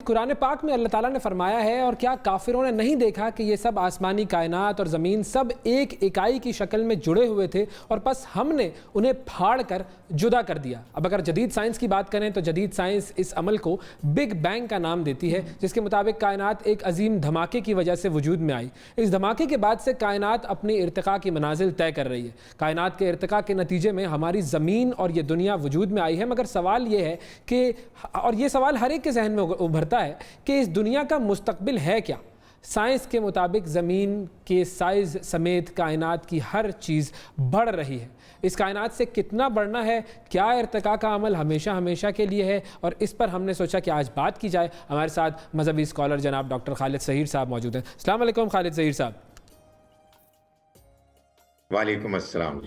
قرآن پاک میں اللہ تعالیٰ نے فرمایا ہے اور کیا کافروں نے نہیں دیکھا کہ یہ سب آسمانی کائنات اور زمین سب ایک اکائی کی شکل میں جڑے ہوئے تھے اور پس ہم نے انہیں پھاڑ کر جدا کر دیا. اب اگر جدید سائنس کی بات کریں تو جدید سائنس اس عمل کو بگ بینگ کا نام دیتی ہے، جس کے مطابق کائنات ایک عظیم دھماکے کی وجہ سے وجود میں آئی. اس دھماکے کے بعد سے کائنات اپنی ارتقاء کی منازل طے کر رہی ہے. کائنات کے ارتقاء کے نتیجے میں ہماری زمین اور یہ دنیا وجود میں آئی ہے. مگر سوال یہ ہے کہ، اور یہ سوال ہر ایک کے ذہن میں ابھرتا ہے کہ اس دنیا کا مستقبل ہے کیا؟ سائنس کے مطابق زمین کے سائز سمیت کائنات کی ہر چیز بڑھ رہی ہے. اس کائنات سے کتنا بڑھنا ہے؟ کیا ارتقاء کا عمل ہمیشہ کے لیے ہے؟ اور اس پر ہم نے سوچا کہ آج بات کی جائے. ہمارے ساتھ مذہبی اسکالر جناب ڈاکٹر خالد ظہیر صاحب موجود ہیں. السلام علیکم خالد ظہیر صاحب. وعلیکم السلام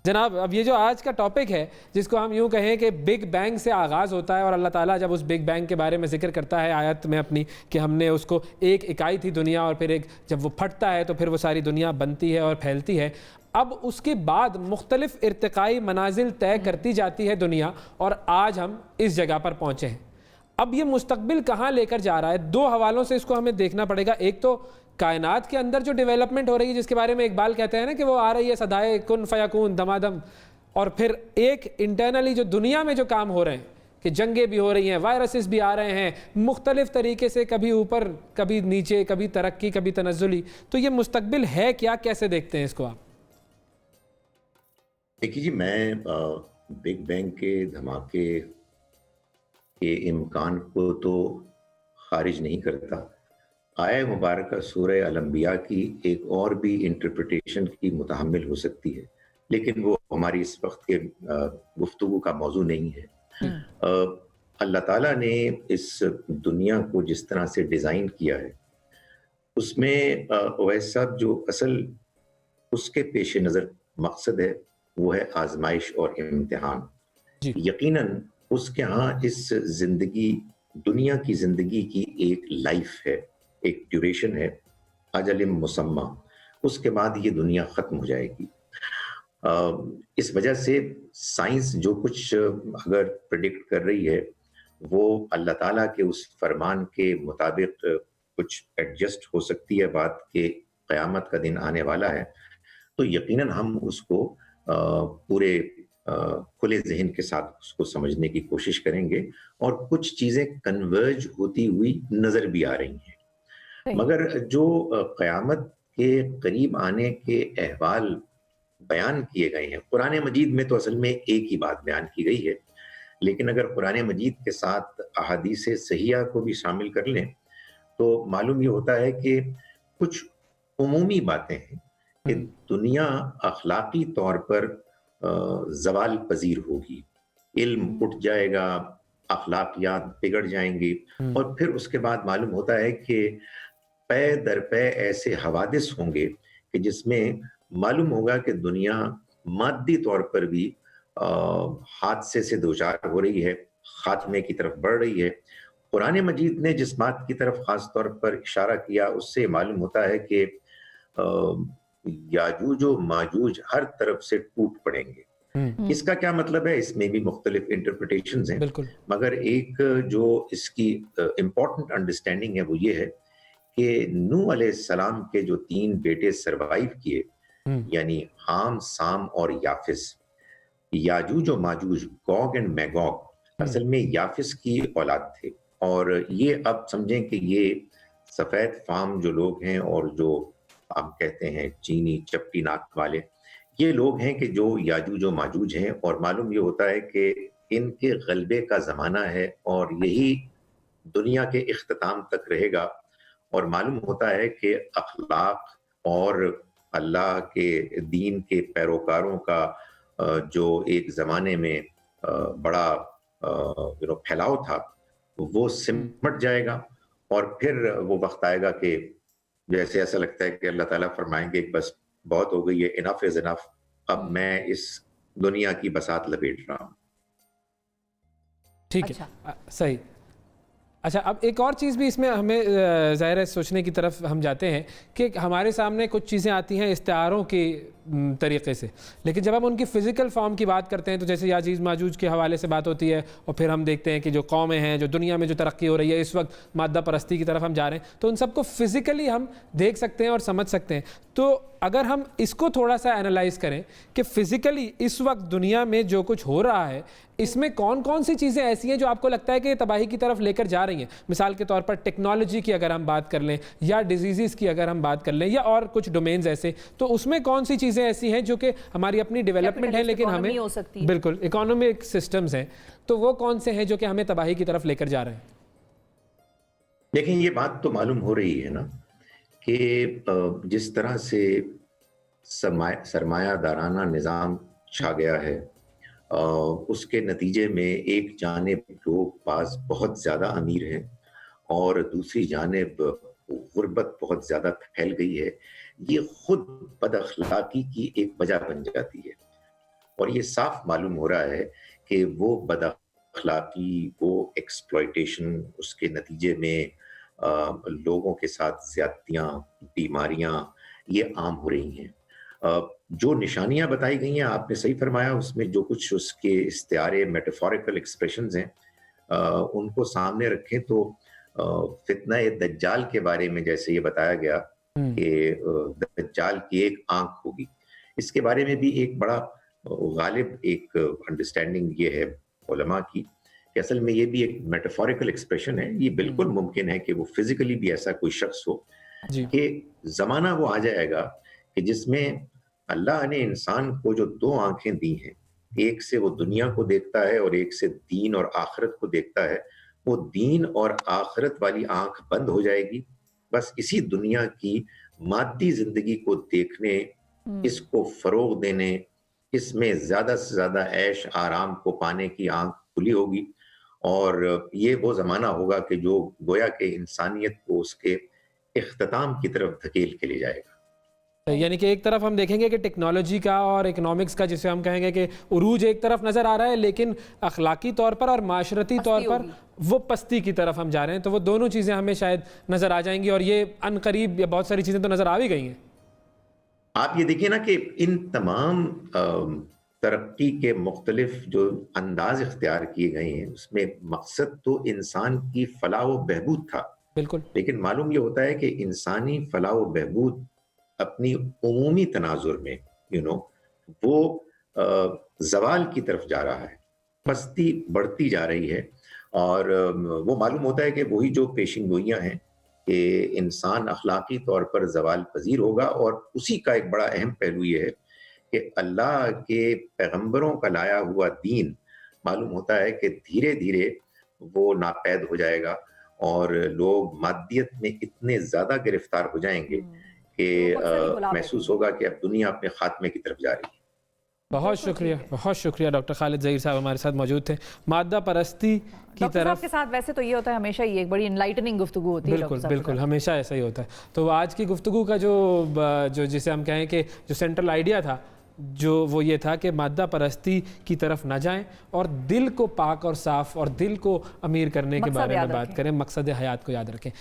جناب. اب یہ جو آج کا ٹاپک ہے جس کو ہم یوں کہیں کہ بگ بینگ سے آغاز ہوتا ہے، اور اللہ تعالیٰ جب اس بگ بینگ کے بارے میں ذکر کرتا ہے آیت میں اپنی کہ ہم نے اس کو ایک اکائی تھی دنیا، اور پھر ایک جب وہ پھٹتا ہے تو پھر وہ ساری دنیا بنتی ہے اور پھیلتی ہے. اب اس کے بعد مختلف ارتقائی منازل طے کرتی جاتی ہے دنیا، اور آج ہم اس جگہ پر پہنچے ہیں. اب یہ مستقبل کہاں لے کر جا رہا ہے؟ دو حوالوں سے اس کو ہمیں دیکھنا پڑے گا. ایک تو کائنات کے اندر جو ڈیولپمنٹ ہو رہی ہے، جس کے بارے میں اقبال کہتے ہیں نا کہ وہ آ رہی ہے صدائے کن فیکون دمادم، اور پھر ایک انٹرنلی جو دنیا میں جو کام ہو رہے ہیں کہ جنگیں بھی ہو رہی ہیں، وائرسز بھی آ رہے ہیں مختلف طریقے سے، کبھی اوپر کبھی نیچے، کبھی ترقی کبھی تنزلی. تو یہ مستقبل ہے کیا؟ کیسے دیکھتے ہیں اس کو آپ؟ دیکھیے جی، میں بگ بینگ کے دھماکے کے امکان کو تو خارج نہیں کرتا. آیہ مبارکہ سورہ الانبیاء کی ایک اور بھی انٹرپریٹیشن کی متحمل ہو سکتی ہے، لیکن وہ ہماری اس وقت کے گفتگو کا موضوع نہیں ہے. اللہ تعالیٰ نے اس دنیا کو جس طرح سے ڈیزائن کیا ہے، اس میں اویس صاحب جو اصل اس کے پیش نظر مقصد ہے وہ ہے آزمائش اور امتحان. یقیناً اس کے ہاں اس زندگی، دنیا کی زندگی کی ایک لائف ہے، ایک ڈیوریشن ہے، اجل مسمى. اس کے بعد یہ دنیا ختم ہو جائے گی. اس وجہ سے سائنس جو کچھ اگر پریڈکٹ کر رہی ہے وہ اللہ تعالیٰ کے اس فرمان کے مطابق کچھ ایڈجسٹ ہو سکتی ہے بات کہ قیامت کا دن آنے والا ہے. تو یقیناً ہم اس کو پورے کھلے ذہن کے ساتھ اس کو سمجھنے کی کوشش کریں گے، اور کچھ چیزیں کنورج ہوتی ہوئی نظر بھی آ رہی ہیں. مگر جو قیامت کے قریب آنے کے احوال بیان کیے گئے ہیں قرآن مجید میں، تو اصل میں ایک ہی بات بیان کی گئی ہے، لیکن اگر قرآن مجید کے ساتھ احادیث صحیحہ کو بھی شامل کر لیں تو معلوم یہ ہوتا ہے کہ کچھ عمومی باتیں ہیں کہ دنیا اخلاقی طور پر زوال پذیر ہوگی، علم اٹھ جائے گا، اخلاقیات بگڑ جائیں گی، اور پھر اس کے بعد معلوم ہوتا ہے کہ پے در پے ایسے حوادث ہوں گے کہ جس میں معلوم ہوگا کہ دنیا مادی طور پر بھی حادثے سے دوچار ہو رہی ہے، خاتمے کی طرف بڑھ رہی ہے. قرآن مجید نے جس بات کی طرف خاص طور پر اشارہ کیا اس سے معلوم ہوتا ہے کہ یاجوج و ماجوج ہر طرف سے ٹوٹ پڑیں گے. اس کا کیا مطلب ہے؟ اس میں بھی مختلف انٹرپریٹیشنز ہیں، مگر ایک جو اس کی امپورٹنٹ انڈرسٹینڈنگ ہے وہ یہ ہے کہ نوح علیہ السلام کے جو 3 بیٹے سروائیو کیے، یعنی حام، سام اور یافس. یاجوج و ماجوج، گوگ اینڈ میگوگ، اصل میں یافس کی اولاد تھے. اور یہ اب سمجھیں کہ یہ سفید فام جو لوگ ہیں اور جو آپ کہتے ہیں چینی چپٹی ناک والے، یہ لوگ ہیں کہ جو یاجوج و ماجوج ہیں. اور معلوم یہ ہوتا ہے کہ ان کے غلبے کا زمانہ ہے اور یہی دنیا کے اختتام تک رہے گا. اور معلوم ہوتا ہے کہ اخلاق اور اللہ کے دین کے پیروکاروں کا جو ایک زمانے میں بڑا پھیلاؤ تھا وہ سمٹ جائے گا. اور پھر وہ وقت آئے گا کہ جیسے ایسا لگتا ہے کہ اللہ تعالیٰ فرمائیں گے بس بہت ہو گئی ہے، انف از انف، اب میں اس دنیا کی بساط لپیٹ رہا ہوں. ٹھیک ہے، صحیح. اچھا، اب ایک اور چیز بھی اس میں ہمیں ظاہر ہے سوچنے کی طرف ہم جاتے ہیں کہ ہمارے سامنے کچھ چیزیں آتی ہیں استعاروں کی طریقے سے. لیکن جب ہم ان کی فزیکل فارم کی بات کرتے ہیں تو جیسے یاجوج ماجوج کے حوالے سے بات ہوتی ہے, اور پھر ہم دیکھتے ہیں کہ جو قومیں ہیں جو دنیا میں جو ترقی ہو رہی ہے اس وقت مادہ پرستی کی طرف ہم جا رہے ہیں, تو ان سب کو فزیکلی ہم دیکھ سکتے ہیں اور سمجھ سکتے ہیں. تو اگر ہم اس کو تھوڑا سا انالائز کریں کہ فزیکلی اس وقت دنیا میں جو کچھ ہو رہا ہے اس میں کون کون سی چیزیں ایسی ہیں جو آپ کو لگتا ہے کہ یہ تباہی کی طرف لے کر جا رہی ہیں. مثال کے طور پر ٹیکنالوجی کی اگر ہم بات کر لیں, یا ڈیزیزز کی اگر ہم بات کر لیں, یا اور کچھ ڈومینز ایسے, تو اس میں کون سی چیزیں ایسی ہیں جو کہ ہماری اپنی ڈیولپمنٹ ہے لیکن ہمیں بالکل اکانومک سسٹمز ہیں, تو وہ کون سے ہیں جو کہ ہمیں تباہی کی طرف لے کر جا رہے ہیں؟ دیکھیں, یہ بات تو معلوم ہو رہی ہے نا کہ جس طرح سے سرمایہ دارانہ نظام چھا گیا ہے, اس کے نتیجے میں ایک جانب لوگ بعض بہت زیادہ امیر ہیں اور دوسری جانب غربت بہت زیادہ پھیل گئی ہے. یہ خود بد اخلاقی کی ایک وجہ بن جاتی ہے, اور یہ صاف معلوم ہو رہا ہے کہ وہ بد اخلاقی, وہ ایکسپلائٹیشن, اس کے نتیجے میں لوگوں کے ساتھ زیادتیاں, بیماریاں یہ عام ہو رہی ہیں. جو نشانیاں بتائی گئی ہیں آپ نے صحیح فرمایا, اس میں جو کچھ اس کے استعارے میٹافوریکل ایکسپریشنز ہیں ان کو سامنے رکھیں تو فتنہ دجال کے بارے میں جیسے یہ بتایا گیا کہ دجال کی ایک آنکھ ہوگی, اس کے بارے میں بھی ایک بڑا غالب ایک انڈرسٹینڈنگ یہ ہے علماء کی کہ اصل میں یہ بھی ایک میٹافوریکل ایکسپریشن ہے. یہ بالکل ممکن ہے کہ وہ فزیکلی بھی ایسا کوئی شخص ہو کہ زمانہ وہ آ جائے گا کہ جس میں اللہ نے انسان کو جو دو آنکھیں دی ہیں, ایک سے وہ دنیا کو دیکھتا ہے اور ایک سے دین اور آخرت کو دیکھتا ہے, وہ دین اور آخرت والی آنکھ بند ہو جائے گی. بس اسی دنیا کی مادی زندگی کو دیکھنے, اس کو فروغ دینے, اس میں زیادہ سے زیادہ عیش آرام کو پانے کی آنکھ کھلی ہوگی. اور یہ وہ زمانہ ہوگا کہ جو گویا کہ انسانیت کو اس کے اختتام کی طرف دھکیل کے لے جائے گا. یعنی کہ ایک طرف ہم دیکھیں گے کہ ٹیکنالوجی کا اور اکنامکس کا جسے ہم کہیں گے کہ عروج ایک طرف نظر آ رہا ہے, لیکن اخلاقی طور پر اور معاشرتی طور پر وہ پستی کی طرف ہم جا رہے ہیں. تو وہ دونوں چیزیں ہمیں شاید نظر آ جائیں گی, اور یہ ان قریب یا بہت ساری چیزیں تو نظر آ بھی گئی ہیں. آپ یہ دیکھیں نا کہ ان تمام ترقی کے مختلف جو انداز اختیار کیے گئے ہیں اس میں مقصد تو انسان کی فلاح و بہبود تھا. بالکل. لیکن معلوم یہ ہوتا ہے کہ انسانی فلاح و بہبود اپنی عمومی تناظر میں وہ زوال کی طرف جا رہا ہے, پستی بڑھتی جا رہی ہے. اور وہ معلوم ہوتا ہے کہ وہی جو پیشین گوئیاں ہیں کہ انسان اخلاقی طور پر زوال پذیر ہوگا, اور اسی کا ایک بڑا اہم پہلو یہ ہے کہ اللہ کے پیغمبروں کا لایا ہوا دین معلوم ہوتا ہے کہ دھیرے دھیرے وہ ناپید ہو جائے گا, اور لوگ مادیت میں اتنے زیادہ گرفتار ہو جائیں گے کہ محسوس ہوگا کہ اب دنیا اپنے خاتمے کی طرف جا رہی ہے. بہت شکریہ, بہت شکریہ. ڈاکٹر خالد ظہیر صاحب ہمارے ساتھ موجود تھے. مادہ پرستی کی طرف کے ساتھ ویسے تو یہ ہوتا ہے ہمیشہ ہی ایک بڑی انلائٹننگ گفتگو ہوتی ہے. بالکل بالکل, ہمیشہ ایسا ہی ہوتا ہے. تو آج کی گفتگو کا جو جسے ہم کہیں کہ جو سینٹرل آئیڈیا تھا جو وہ یہ تھا کہ مادہ پرستی کی طرف نہ جائیں اور دل کو پاک اور صاف اور دل کو امیر کرنے کے بارے میں بات کریں, مقصد حیات کو یاد رکھیں.